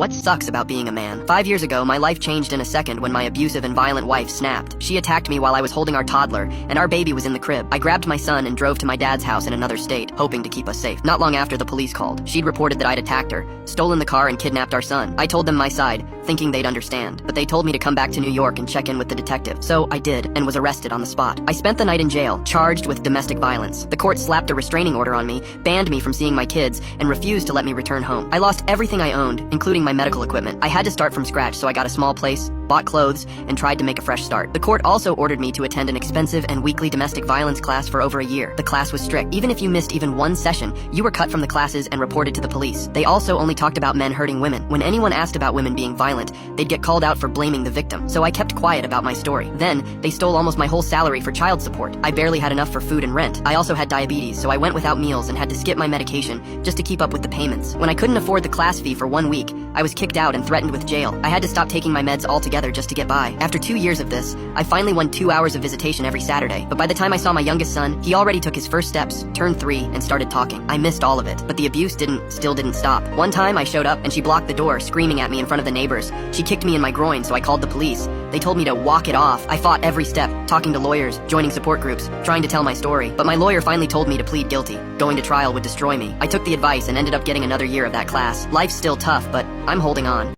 What sucks about being a man? 5 years ago, my life changed in a second when my abusive and violent wife snapped. She attacked me while I was holding our toddler, and our baby was in the crib. I grabbed my son and drove to my dad's house in another state, hoping to keep us safe. Not long after, the police called. She'd reported that I'd attacked her, stolen the car, and kidnapped our son. I told them my side, thinking they'd understand, but they told me to come back to New York and check in with the detective. So I did, and was arrested on the spot. I spent the night in jail, charged with domestic violence. The court slapped a restraining order on me, banned me from seeing my kids, and refused to let me return home. I lost everything I owned, including my medical equipment. I had to start from scratch, so I got a small place, bought clothes, and tried to make a fresh start. The court also ordered me to attend an expensive and weekly domestic violence class for over a year. The class was strict. Even if you missed even one session, you were cut from the classes and reported to the police. They also only talked about men hurting women. When anyone asked about women being violent, they'd get called out for blaming the victim. So I kept quiet about my story. Then, they stole almost my whole salary for child support. I barely had enough for food and rent. I also had diabetes, so I went without meals and had to skip my medication just to keep up with the payments. When I couldn't afford the class fee for 1 week, I was kicked out and threatened with jail. I had to stop taking my meds altogether just to get by. After 2 years of this, I finally won 2 hours of visitation every Saturday. But by the time I saw my youngest son, he already took his first steps, turned 3, and started talking. I missed all of it, but the abuse still didn't stop. One time I showed up and she blocked the door, screaming at me in front of the neighbors. She kicked me in my groin, so I called the police. They told me to walk it off. I fought every step, talking to lawyers, joining support groups, trying to tell my story. But my lawyer finally told me to plead guilty. Going to trial would destroy me. I took the advice and ended up getting another year of that class. Life's still tough, but I'm holding on.